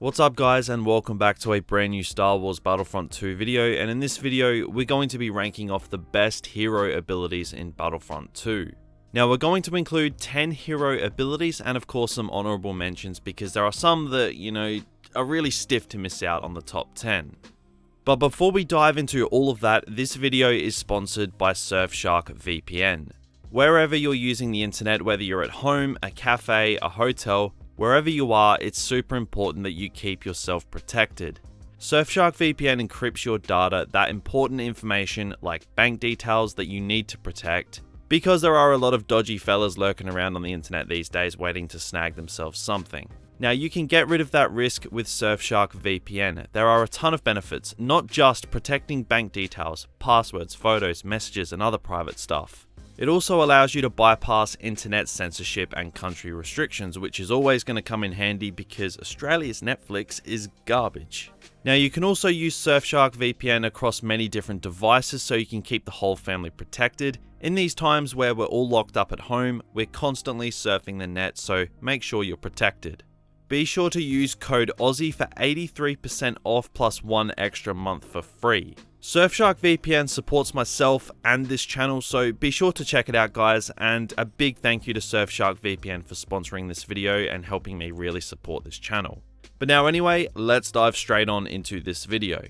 What's up guys, and welcome back to a brand new Star Wars Battlefront 2 video, and in this video we're going to be ranking off the best hero abilities in Battlefront 2. Now we're going to include 10 hero abilities and of course some honorable mentions because there are some that, are really stiff to miss out on the top 10. But before we dive into all of that, this video is sponsored by Surfshark VPN. Wherever you're using the internet, whether you're at home, a cafe, a hotel, wherever you are, it's super important that you keep yourself protected. Surfshark VPN encrypts your data, that important information like bank details that you need to protect, because there are a lot of dodgy fellas lurking around on the internet these days waiting to snag themselves something. Now you can get rid of that risk with Surfshark VPN. There are a ton of benefits, not just protecting bank details, passwords, photos, messages and other private stuff. It also allows you to bypass internet censorship and country restrictions, which is always going to come in handy because Australia's Netflix is garbage. Now you can also use Surfshark VPN across many different devices so you can keep the whole family protected. In these times where we're all locked up at home, we're constantly surfing the net, so make sure you're protected. Be sure to use code Aussie for 83% off plus 1 extra month for free. Surfshark VPN supports myself and this channel, so be sure to check it out guys, and a big thank you to Surfshark VPN for sponsoring this video and helping me really support this channel. But now anyway, let's dive straight on into this video.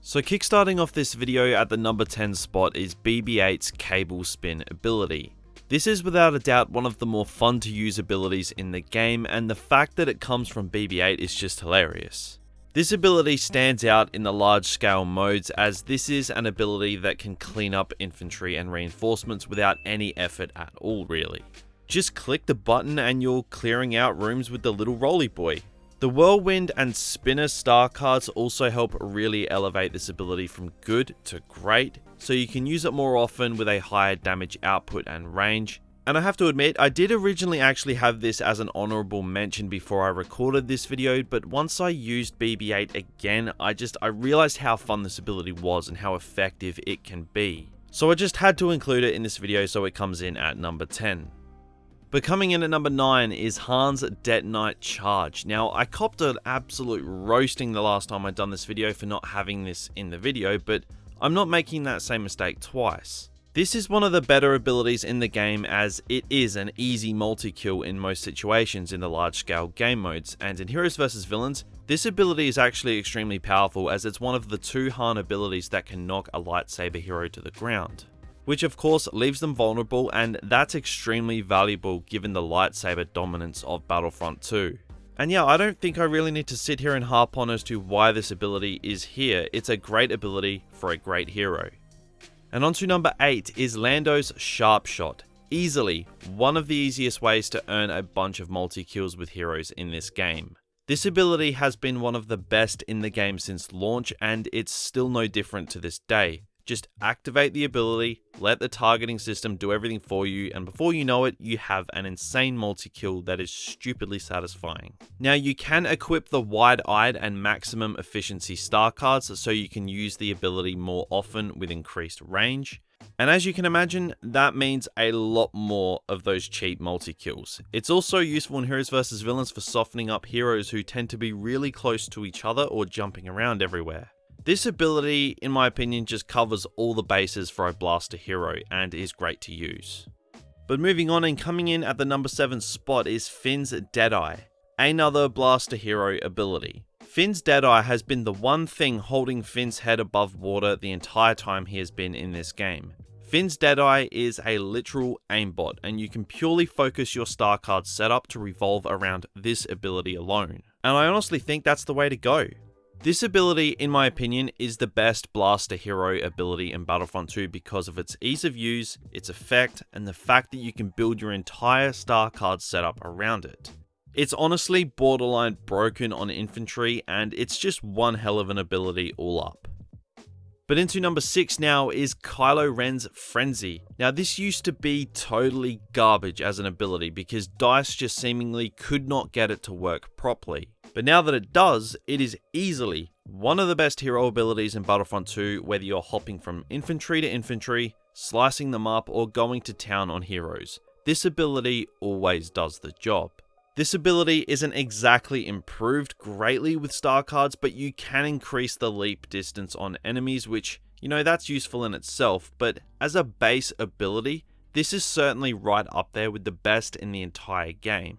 So kickstarting off this video at the number 10 spot is BB8's Cable Spin ability. This is without a doubt one of the more fun to use abilities in the game, and the fact that it comes from BB8 is just hilarious. This ability stands out in the large scale modes as this is an ability that can clean up infantry and reinforcements without any effort at all really. Just click the button and you're clearing out rooms with the little roly boy. The Whirlwind and Spinner star cards also help really elevate this ability from good to great, so you can use it more often with a higher damage output and range. And I have to admit, I did originally actually have this as an honorable mention before I recorded this video, but once I used BB8 again, I realized how fun this ability was and how effective it can be. So I just had to include it in this video, so it comes in at number 10. But coming in at number 9 is Han's Deadeye Night Charge. Now, I copped an absolute roasting the last time I'd done this video for not having this in the video, but I'm not making that same mistake twice. This is one of the better abilities in the game as it is an easy multi-kill in most situations in the large scale game modes, and in Heroes vs Villains, this ability is actually extremely powerful as it's one of the 2 Han abilities that can knock a lightsaber hero to the ground. Which of course leaves them vulnerable, and that's extremely valuable given the lightsaber dominance of Battlefront 2. And yeah, I don't think I really need to sit here and harp on as to why this ability is here. It's a great ability for a great hero. And on to number 8 is Landos Sharp Shot. Easily one of the easiest ways to earn a bunch of multi-kills with heroes in this game. This ability has been one of the best in the game since launch, and it's still no different to this day. Just activate the ability, let the targeting system do everything for you, and before you know it, you have an insane multi-kill that is stupidly satisfying. Now you can equip the wide-eyed and maximum efficiency star cards so you can use the ability more often with increased range. And as you can imagine, that means a lot more of those cheap multi-kills. It's also useful in Heroes vs Villains for softening up heroes who tend to be really close to each other or jumping around everywhere. This ability, in my opinion, just covers all the bases for a blaster hero and is great to use. But moving on, and coming in at the number 7 spot is Finn's Deadeye, another blaster hero ability. Finn's Deadeye has been the one thing holding Finn's head above water the entire time he has been in this game. Finn's Deadeye is a literal aimbot, and you can purely focus your star card setup to revolve around this ability alone. And I honestly think that's the way to go. This ability, in my opinion, is the best blaster hero ability in Battlefront 2 because of its ease of use, its effect, and the fact that you can build your entire star card setup around it. It's honestly borderline broken on infantry, and it's just one hell of an ability all up. But into number 6 now is Kylo Ren's Frenzy. Now this used to be totally garbage as an ability because DICE just seemingly could not get it to work properly. But now that it does, it is easily one of the best hero abilities in Battlefront 2, whether you're hopping from infantry to infantry, slicing them up, or going to town on heroes. This ability always does the job. This ability isn't exactly improved greatly with star cards, but you can increase the leap distance on enemies, which, that's useful in itself, but as a base ability, this is certainly right up there with the best in the entire game.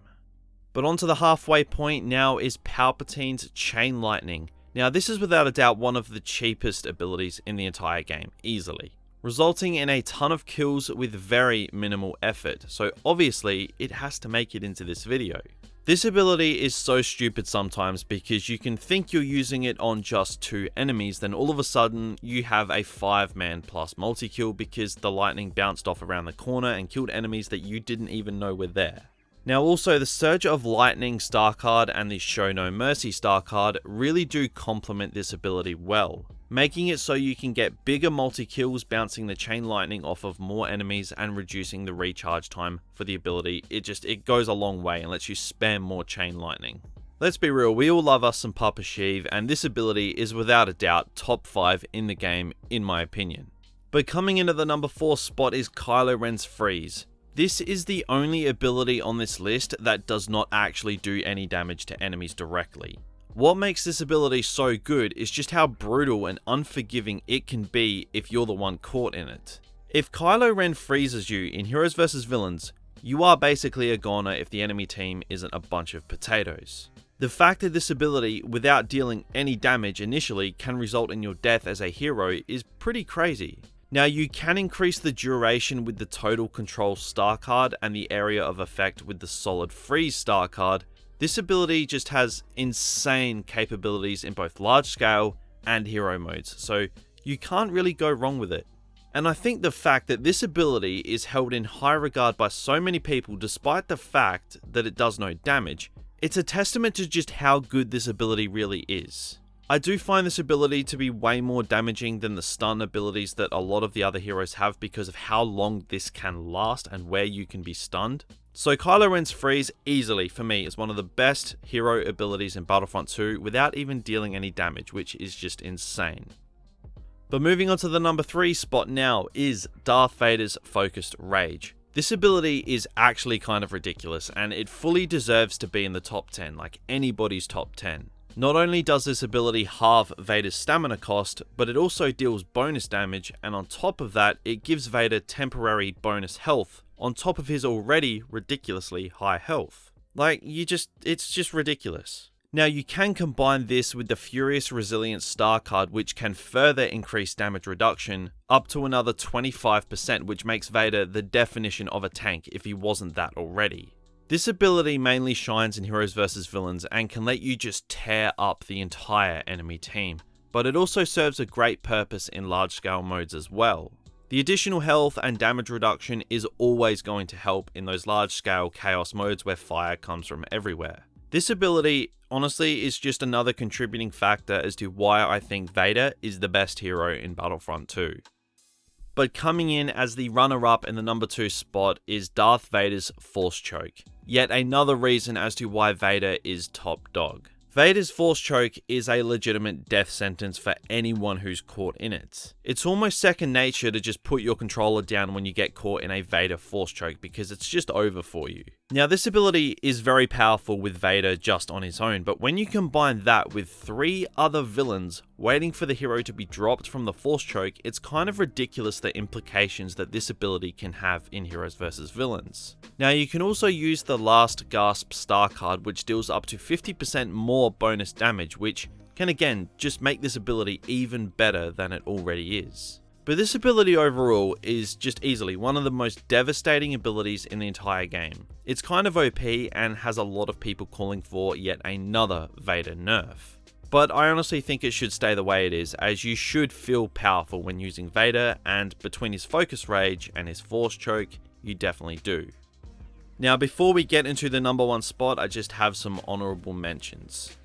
But onto the halfway point now is Palpatine's Chain Lightning. Now this is without a doubt one of the cheapest abilities in the entire game, easily, resulting in a ton of kills with very minimal effort, so obviously it has to make it into this video. This ability is so stupid sometimes because you can think you're using it on just 2 enemies, then all of a sudden you have a 5-man plus multi-kill because the lightning bounced off around the corner and killed enemies that you didn't even know were there. Now also, the Surge of Lightning star card and the Show No Mercy star card really do complement this ability well, making it so you can get bigger multi-kills bouncing the Chain Lightning off of more enemies and reducing the recharge time for the ability. It goes a long way and lets you spam more Chain Lightning. Let's be real, we all love us some Papa Sheev, and this ability is without a doubt top 5 in the game in my opinion. But coming into the number 4 spot is Kylo Ren's Freeze. This is the only ability on this list that does not actually do any damage to enemies directly. What makes this ability so good is just how brutal and unforgiving it can be if you're the one caught in it. If Kylo Ren freezes you in Heroes vs Villains, you are basically a goner if the enemy team isn't a bunch of potatoes. The fact that this ability, without dealing any damage initially, can result in your death as a hero is pretty crazy. Now you can increase the duration with the Total Control star card and the area of effect with the Solid Freeze star card. This ability just has insane capabilities in both large scale and hero modes, so you can't really go wrong with it. And I think the fact that this ability is held in high regard by so many people despite the fact that it does no damage, it's a testament to just how good this ability really is. I do find this ability to be way more damaging than the stun abilities that a lot of the other heroes have because of how long this can last and where you can be stunned. So Kylo Ren's Freeze easily, for me, is one of the best hero abilities in Battlefront 2 without even dealing any damage, which is just insane. But moving on to the number 3 spot now is Darth Vader's Focused Rage. This ability is actually kind of ridiculous and it fully deserves to be in the top 10, like anybody's top 10. Not only does this ability halve Vader's stamina cost, but it also deals bonus damage, and on top of that, it gives Vader temporary bonus health, on top of his already ridiculously high health. It's just ridiculous. Now you can combine this with the Furious Resilience star card, which can further increase damage reduction up to another 25%, which makes Vader the definition of a tank if he wasn't that already. This ability mainly shines in Heroes vs Villains and can let you just tear up the entire enemy team, but it also serves a great purpose in large scale modes as well. The additional health and damage reduction is always going to help in those large scale chaos modes where fire comes from everywhere. This ability honestly is just another contributing factor as to why I think Vader is the best hero in Battlefront 2. But coming in as the runner-up in the number 2 spot is Darth Vader's Force Choke. Yet another reason as to why Vader is top dog. Vader's Force Choke is a legitimate death sentence for anyone who's caught in it. It's almost second nature to just put your controller down when you get caught in a Vader Force Choke because it's just over for you. Now this ability is very powerful with Vader just on his own, but when you combine that with 3 other villains waiting for the hero to be dropped from the Force Choke, it's kind of ridiculous the implications that this ability can have in Heroes vs Villains. Now you can also use the Last Gasp star card, which deals up to 50% more bonus damage, which can again just make this ability even better than it already is. But this ability overall is just easily one of the most devastating abilities in the entire game. It's kind of OP and has a lot of people calling for yet another Vader nerf. But I honestly think it should stay the way it is, as you should feel powerful when using Vader, and between his Focus Rage and his Force Choke, you definitely do. Now before we get into the number 1 spot, I just have some honorable mentions.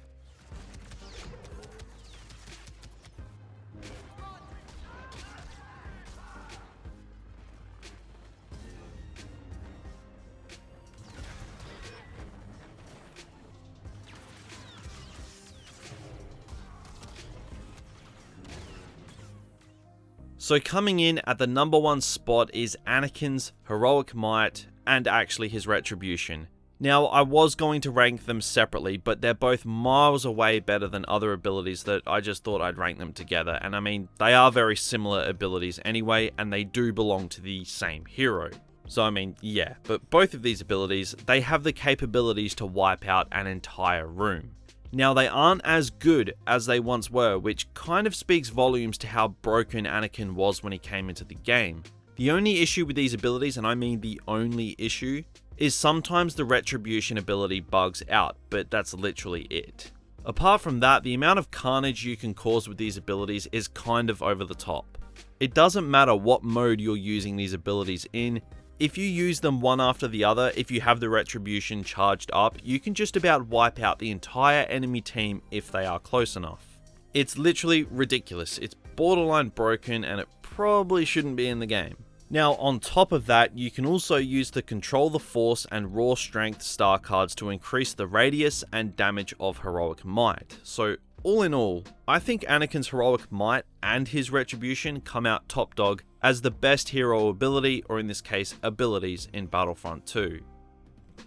So coming in at the number 1 spot is Anakin's Heroic Might and actually his Retribution. Now, I was going to rank them separately, but they're both miles away better than other abilities that I just thought I'd rank them together. And I mean, they are very similar abilities anyway, and they do belong to the same hero. So I mean, yeah, but both of these abilities, they have the capabilities to wipe out an entire room. Now, they aren't as good as they once were, which kind of speaks volumes to how broken Anakin was when he came into the game. The only issue with these abilities, and I mean the only issue, is sometimes the Retribution ability bugs out, but that's literally it. Apart from that, the amount of carnage you can cause with these abilities is kind of over the top. It doesn't matter what mode you're using these abilities in, if you use them one after the other, if you have the Retribution charged up, you can just about wipe out the entire enemy team if they are close enough. It's literally ridiculous, it's borderline broken, and it probably shouldn't be in the game. Now, on top of that, you can also use the Control the Force and Raw Strength star cards to increase the radius and damage of Heroic Might. So, all in all, I think Anakin's Heroic Might and his Retribution come out top dog as the best hero ability, or in this case, abilities in Battlefront 2.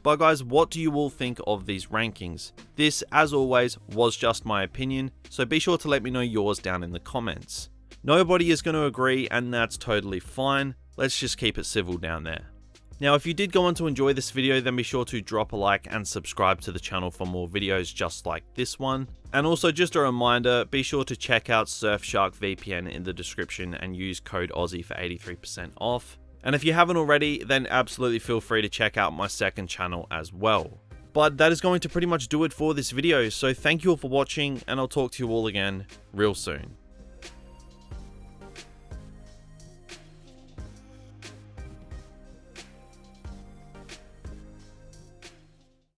But guys, what do you all think of these rankings? This, as always, was just my opinion, so be sure to let me know yours down in the comments. Nobody is going to agree, and that's totally fine. Let's just keep it civil down there. Now, if you did go on to enjoy this video, then be sure to drop a like and subscribe to the channel for more videos just like this one. And also, just a reminder, be sure to check out Surfshark VPN in the description and use code Aussie for 83% off. And if you haven't already, then absolutely feel free to check out my second channel as well. But that is going to pretty much do it for this video, so thank you all for watching, and I'll talk to you all again real soon.